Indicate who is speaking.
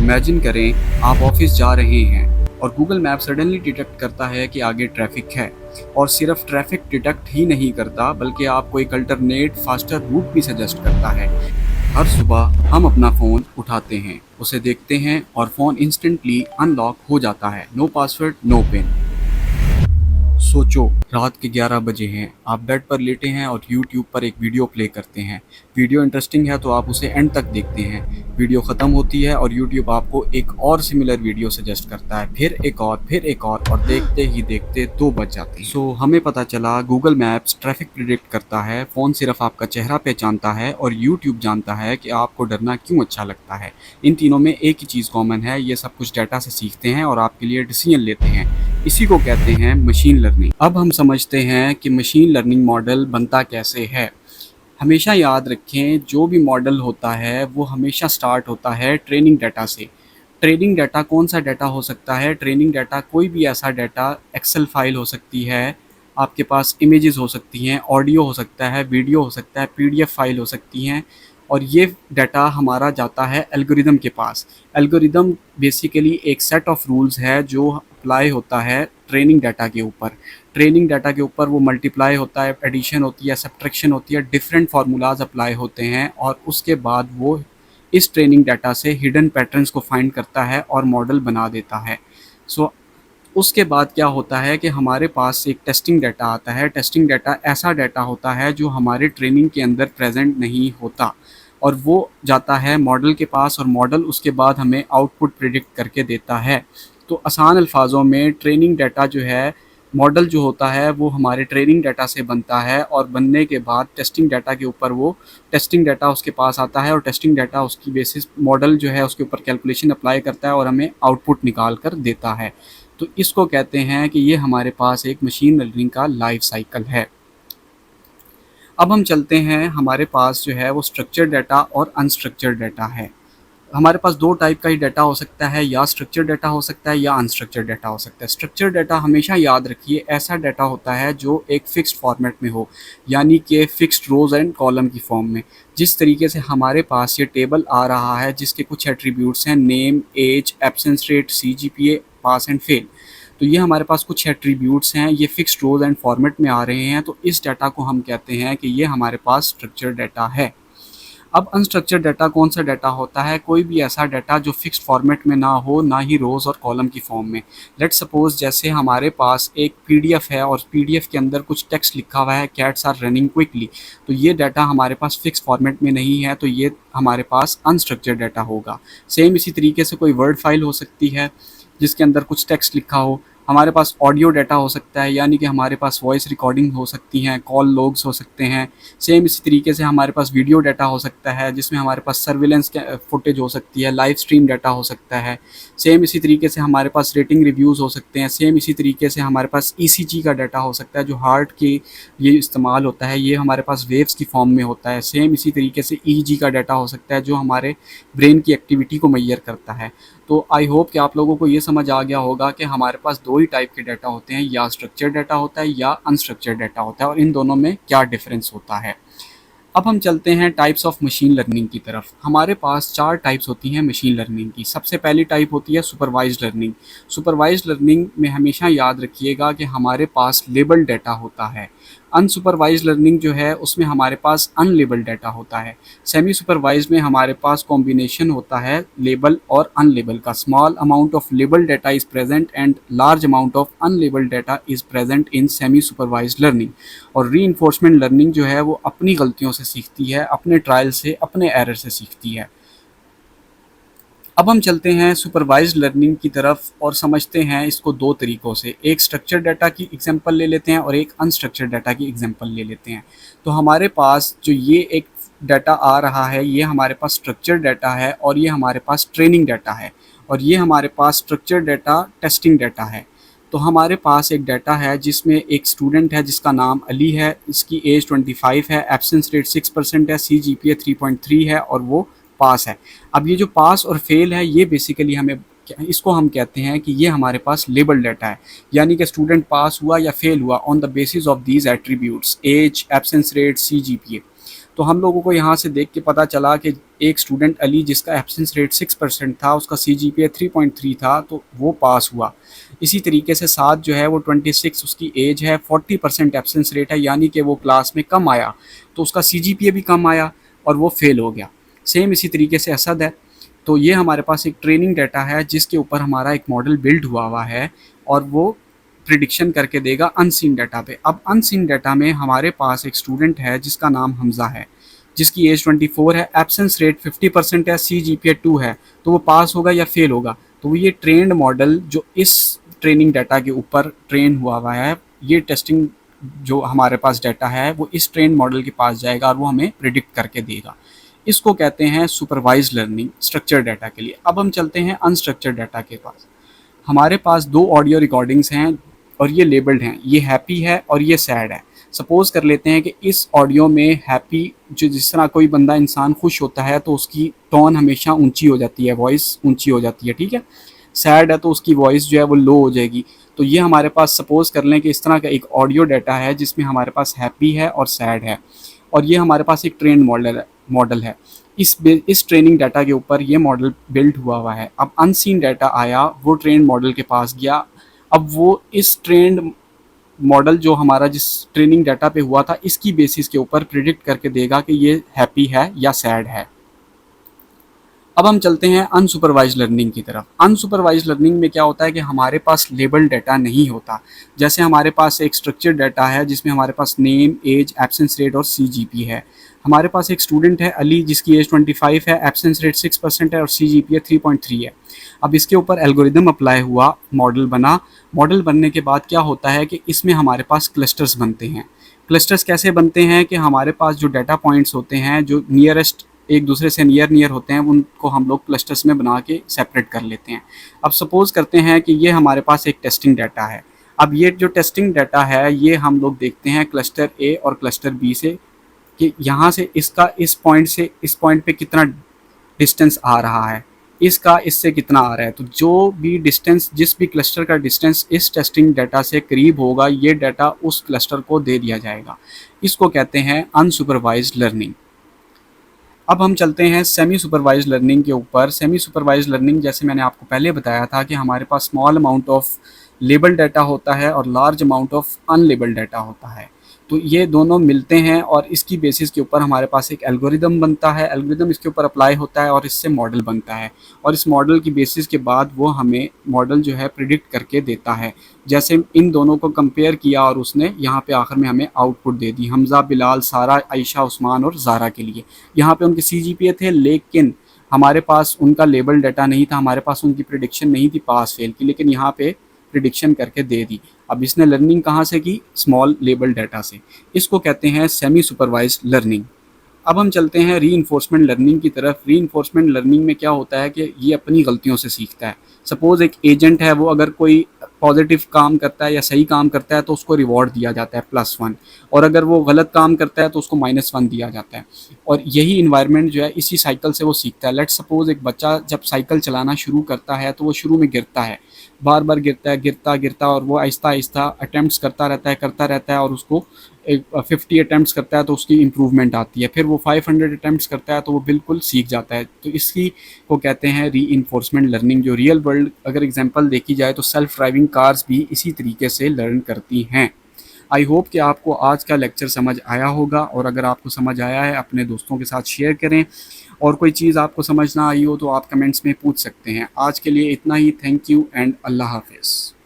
Speaker 1: Imagine करें आप office जा रहे हैं और गूगल मैप सडनली डिटेक्ट करता है कि आगे ट्रैफिक है, और सिर्फ ट्रैफिक डिटेक्ट ही नहीं करता बल्कि आपको एक अल्टरनेट फास्टर रूट भी सजेस्ट करता है। हर सुबह हम अपना फ़ोन उठाते हैं, उसे देखते हैं और फ़ोन इंस्टेंटली अनलॉक हो जाता है। No password, no pin. सोचो, रात के 11 बजे हैं, आप बेड पर लेटे हैं और यूट्यूब पर एक वीडियो प्ले करते हैं। वीडियो इंटरेस्टिंग है तो आप उसे एंड तक देखते हैं। वीडियो ख़त्म होती है और यूट्यूब आपको एक और सिमिलर वीडियो सजेस्ट करता है, फिर एक और देखते ही देखते 2 बज जाते हैं। सो हमें पता चला गूगल मैप्स ट्रैफिक प्रिडिक्ट करता है, फ़ोन सिर्फ आपका चेहरा पहचानता है और यूट्यूब जानता है कि आपको डरना क्यों अच्छा लगता है। इन तीनों में एक ही चीज़ कॉमन है, ये सब कुछ डाटा से सीखते हैं और आपके लिए डिसीजन लेते हैं। इसी को कहते हैं मशीन लर्निंग। अब हम समझते हैं कि मशीन लर्निंग मॉडल बनता कैसे है। हमेशा याद रखें, जो भी मॉडल होता है वो हमेशा स्टार्ट होता है ट्रेनिंग डाटा से। ट्रेनिंग डाटा कौन सा डाटा हो सकता है? ट्रेनिंग डाटा कोई भी ऐसा डाटा, एक्सेल फाइल हो सकती है, आपके पास इमेजेस हो सकती हैं, ऑडियो हो सकता है, वीडियो हो सकता है, पीडीएफ फाइल हो सकती हैं, और ये डाटा हमारा जाता है एल्गोरिदम के पास। एल्गोरिदम बेसिकली एक सेट ऑफ रूल्स है जो अप्लाई होता है ट्रेनिंग डाटा के ऊपर। ट्रेनिंग डाटा के ऊपर वो मल्टीप्लाई होता है, एडिशन होती है, सब्ट्रैक्शन होती है, डिफरेंट फार्मूलाज अप्लाई होते हैं, और उसके बाद वो इस ट्रेनिंग डाटा से हिडन पैटर्न्स को फाइंड करता है और मॉडल बना देता है। सो उसके बाद क्या होता है कि हमारे पास एक टेस्टिंग डाटा आता है। टेस्टिंग डाटा ऐसा डाटा होता है जो हमारे ट्रेनिंग के अंदर प्रेजेंट नहीं होता, और वो जाता है मॉडल के पास, और मॉडल उसके बाद हमें आउटपुट प्रिडिक्ट करके देता है। तो आसान अल्फाजों में ट्रेनिंग डाटा जो है, मॉडल जो होता है वो हमारे ट्रेनिंग डाटा से बनता है, और बनने के बाद टेस्टिंग डाटा के ऊपर वो टेस्टिंग डाटा उसके पास आता है, और टेस्टिंग डाटा उसकी बेसिस मॉडल जो है उसके ऊपर कैलकुलेशन अप्लाई करता है और हमें आउटपुट निकाल कर देता है। तो इसको कहते हैं कि ये हमारे पास एक मशीन लर्निंग का लाइफ साइकिल है। अब हम चलते हैं, हमारे पास जो है वो स्ट्रक्चर्ड डाटा और अनस्ट्रक्चर्ड डाटा है। हमारे पास 2 टाइप का ही डाटा हो सकता है, या स्ट्रक्चर्ड डाटा हो सकता है या अनस्ट्रक्चर्ड डाटा हो सकता है। स्ट्रक्चर्ड डाटा हमेशा याद रखिए ऐसा डाटा होता है जो एक फिक्स्ड फॉर्मेट में हो, यानी कि फिक्स्ड रोज एंड कॉलम की फॉर्म में। जिस तरीके से हमारे पास ये टेबल आ रहा है जिसके कुछ एट्रीब्यूट्स हैं, name, age, absence rate, CGPA, pass and fail, तो ये हमारे पास कुछ एट्रीब्यूट्स हैं, ये फिक्स्ड रोज एंड फॉर्मेट में आ रहे हैं, तो इस डाटा को हम कहते हैं कि ये हमारे पास स्ट्रक्चर्ड डाटा है। अब अनस्ट्रक्चर्ड डाटा कौन सा डाटा होता है? कोई भी ऐसा डाटा जो फिक्स्ड फॉर्मेट में ना हो, ना ही रोज़ और कॉलम की फॉर्म में। लेट्स सपोज जैसे हमारे पास एक पीडीएफ है और पीडीएफ के अंदर कुछ टेक्स्ट लिखा हुआ है, कैट्स आर रनिंग क्विकली, तो ये डाटा हमारे पास फिक्स्ड फॉर्मेट में नहीं है, तो ये हमारे पास अनस्ट्रक्चर्ड डाटा होगा। सेम इसी तरीके से कोई वर्ड फाइल हो सकती है जिसके अंदर कुछ टेक्स्ट लिखा हो। हमारे पास ऑडियो डाटा हो सकता है, यानी कि हमारे पास वॉइस रिकॉर्डिंग हो सकती हैं, कॉल लॉग्स हो सकते हैं। सेम इसी तरीके से हमारे पास वीडियो डाटा हो सकता है जिसमें हमारे पास सर्विलेंस फुटेज हो सकती है, लाइव स्ट्रीम डाटा हो सकता है। सेम इसी तरीके से हमारे पास रेटिंग रिव्यूज़ हो सकते हैं। सेम इसी तरीके से हमारे पास ईसीजी का डाटा हो सकता है जो हार्ट के ये इस्तेमाल होता है, ये हमारे पास वेव्स की फॉर्म में होता है। सेम इसी तरीके से ईईजी का डाटा हो सकता है जो हमारे ब्रेन की एक्टिविटी को मेजर करता है। तो आई होप कि आप लोगों को ये समझ आ गया होगा कि हमारे पास 2 ही टाइप के डाटा होते हैं, या स्ट्रक्चर्ड डाटा होता है या अनस्ट्रक्चर्ड डाटा होता है, और इन दोनों में क्या डिफरेंस होता है। अब हम चलते हैं टाइप्स ऑफ मशीन लर्निंग की तरफ। हमारे पास 4 टाइप्स होती हैं मशीन लर्निंग की। सबसे पहली टाइप होती है सुपरवाइज्ड लर्निंग। सुपरवाइज्ड लर्निंग में हमेशा याद रखिएगा कि हमारे पास लेबल डाटा होता है। अनसुपरवाइज्ड लर्निंग जो है उसमें हमारे पास अनलेबल्ड डाटा होता है। सेमी सुपरवाइज्ड में हमारे पास कॉम्बिनेशन होता है लेबल और अनलेबल का। Small amount of label data is present and large amount of unlabelled data is present in semi supervised learning. और रीइंफोर्समेंट लर्निंग जो है वो अपनी गलतियों से सीखती है, अपने ट्रायल से, अपने एरर से सीखती है। अब हम चलते हैं सुपरवाइज्ड लर्निंग की तरफ और समझते हैं इसको 2 तरीक़ों से। एक स्ट्रक्चर डाटा की एग्जांपल ले लेते हैं और एक अनस्ट्रक्चर्ड डाटा की एग्जांपल ले लेते हैं। तो हमारे पास जो ये एक डाटा आ रहा है, ये हमारे पास स्ट्रक्चर्ड डाटा है, और ये हमारे पास ट्रेनिंग डाटा है, और ये हमारे पास स्ट्रक्चर्ड डाटा टेस्टिंग डाटा है। तो हमारे पास एक डाटा है जिसमें एक स्टूडेंट है जिसका नाम अली है, इसकी एज 25 है, एब्सेंस रेट 6% है, सीजीपीए 3.3 है, और वो पास है। अब ये जो पास और फेल है, ये बेसिकली इसको हम कहते हैं कि ये हमारे पास लेबल डाटा है, यानी कि स्टूडेंट पास हुआ या फेल हुआ on the basis of these attributes, age, absence rate, CGPA. तो हम लोगों को यहाँ से देख के पता चला कि एक स्टूडेंट अली जिसका एब्सेंस रेट 6% था, उसका CGPA 3.3 था, तो वो पास हुआ। इसी तरीके से साथ जो है वो 26 उसकी एज है, 40% एब्सेंस रेट है, यानी कि वो क्लास में कम आया तो उसका CGPA भी कम आया और वो फेल हो गया। सेम इसी तरीके से असद है। तो ये हमारे पास एक ट्रेनिंग डाटा है जिसके ऊपर हमारा एक मॉडल बिल्ड हुआ है और वो प्रिडिक्शन करके देगा अनसीन डाटा पे। अब अनसीन डाटा में हमारे पास एक स्टूडेंट है जिसका नाम हमजा है, जिसकी एज 24 है, एब्सेंस रेट 50% है, CGPA 2 है, तो वो पास होगा या फेल होगा। तो ये ट्रेंड मॉडल जो इस ट्रेनिंग डाटा के ऊपर ट्रेन हुआ है, ये टेस्टिंग जो हमारे पास डाटा है वो इस ट्रेंड मॉडल के पास जाएगा और वो हमें प्रिडिक्ट करके देगा। इसको कहते हैं सुपरवाइज्ड लर्निंग स्ट्रक्चर डाटा के लिए। अब हम चलते हैं अनस्ट्रक्चर्ड डाटा के पास। हमारे पास 2 ऑडियो रिकॉर्डिंग्स हैं और ये लेबल्ड हैं, ये हैप्पी है और ये सैड है। सपोज़ कर लेते हैं कि इस ऑडियो में हैप्पी, जो जिस तरह कोई बंदा इंसान खुश होता है तो उसकी टोन हमेशा ऊंची हो जाती है, वॉइस ऊंची हो जाती है, ठीक है। सैड है तो उसकी वॉइस जो है वो लो हो जाएगी। तो ये हमारे पास सपोज़ कर लें कि इस तरह का एक ऑडियो डाटा है जिसमें हमारे पास हैप्पी है और सैड है, और ये हमारे पास एक ट्रेंड मॉडल है। इस ट्रेनिंग डाटा के ऊपर ये मॉडल बिल्ड हुआ है। अब अनसीन डाटा आया, वो ट्रेंड मॉडल के पास गया। अब वो इस ट्रेंड मॉडल जो हमारा जिस ट्रेनिंग डाटा पे हुआ था, इसकी बेसिस के ऊपर प्रिडिक्ट करके देगा कि ये हैप्पी है या सैड है। अब हम चलते हैं अनसुपरवाइज्ड लर्निंग की तरफ। अनसुपरवाइज्ड लर्निंग में क्या होता है कि हमारे पास लेबल डाटा नहीं होता। जैसे हमारे पास एक स्ट्रक्चर्ड डाटा है जिसमें हमारे पास नेम, एज, एब्सेंस रेट और CGPA है। हमारे पास एक स्टूडेंट है अली जिसकी एज 25 है, एब्सेंस रेट 6% है और CGPA 3.3 है। अब इसके ऊपर एल्गोरिदम अप्लाई हुआ, मॉडल बना। मॉडल बनने के बाद क्या होता है कि इसमें हमारे पास क्लस्टर्स बनते हैं। क्लस्टर्स कैसे बनते हैं कि हमारे पास जो डाटा पॉइंट्स होते हैं, जो नियरेस्ट एक दूसरे से नियर होते हैं, उनको हम लोग क्लस्टर्स में बना के सेपरेट कर लेते हैं। अब सपोज़ करते हैं कि ये हमारे पास एक टेस्टिंग डाटा है। अब ये जो टेस्टिंग डाटा है ये हम लोग देखते हैं क्लस्टर A और क्लस्टर B से, कि यहाँ से इसका इस पॉइंट से इस पॉइंट पे कितना डिस्टेंस आ रहा है, इसका इससे कितना आ रहा है। तो जो भी डिस्टेंस, जिस भी क्लस्टर का डिस्टेंस इस टेस्टिंग डाटा से करीब होगा, ये डाटा उस क्लस्टर को दे दिया जाएगा। इसको कहते हैं अनसुपरवाइज्ड लर्निंग। अब हम चलते हैं सेमी सुपरवाइज्ड लर्निंग के ऊपर। सेमी सुपरवाइज्ड लर्निंग, जैसे मैंने आपको पहले बताया था कि हमारे पास small amount of label data होता है और large amount of unlabel data होता है। तो ये दोनों मिलते हैं और इसकी बेसिस के ऊपर हमारे पास एक एल्गोरिदम बनता है। एल्गोरिदम इसके ऊपर अप्लाई होता है और इससे मॉडल बनता है, और इस मॉडल की बेसिस के बाद वो हमें मॉडल जो है प्रिडिक्ट करके देता है। जैसे इन दोनों को कंपेयर किया और उसने यहाँ पे आखिर में हमें आउटपुट दे दी, हमज़ा, बिलाल, सारा, आयशा, उस्मान और ज़ारा के लिए। यहाँ पे उनके CGPA थे, लेकिन हमारे पास उनका लेबल डाटा नहीं था, हमारे पास उनकी प्रिडिक्शन नहीं थी पास फेल की, लेकिन यहाँ पे प्रिडिक्शन करके दे दी। अब इसने लर्निंग कहाँ से की? स्मॉल लेबल डाटा से। इसको कहते हैं सेमी सुपरवाइज्ड लर्निंग। अब हम चलते हैं रीइंफोर्समेंट लर्निंग की तरफ। रीइंफोर्समेंट लर्निंग में क्या होता है कि ये अपनी गलतियों से सीखता है। सपोज़ एक एजेंट है, वो अगर कोई पॉजिटिव काम करता है या सही काम करता है तो उसको रिवॉर्ड दिया जाता है +1, और अगर वो गलत काम करता है तो उसको -1 दिया जाता है। और यही इन्वायरमेंट जो है, इसी साइकिल से वो सीखता है। लेट्स सपोज़ एक बच्चा जब साइकिल चलाना शुरू करता है तो वो शुरू में गिरता है, बार बार गिरता है, गिरता, और वो आहिस्ता आहिस्ता अटैम्प्ट्स करता रहता है और उसको एक 50 अटैम्प्ट्स करता है तो उसकी इम्प्रूवमेंट आती है। फिर वो 500 अटैम्प्ट्स करता है तो वो बिल्कुल सीख जाता है। तो इसी को कहते हैं रीइंफोर्समेंट लर्निंग। जो रियल वर्ल्ड अगर एग्जांपल देखी जाए तो सेल्फ ड्राइविंग कार्स भी इसी तरीके से लर्न करती हैं। आई होप कि आपको आज का लेक्चर समझ आया होगा, और अगर आपको समझ आया है अपने दोस्तों के साथ शेयर करें, और कोई चीज़ आपको समझ ना आई हो तो आप कमेंट्स में पूछ सकते हैं। आज के लिए इतना ही। थैंक यू एंड अल्लाह हाफिज़।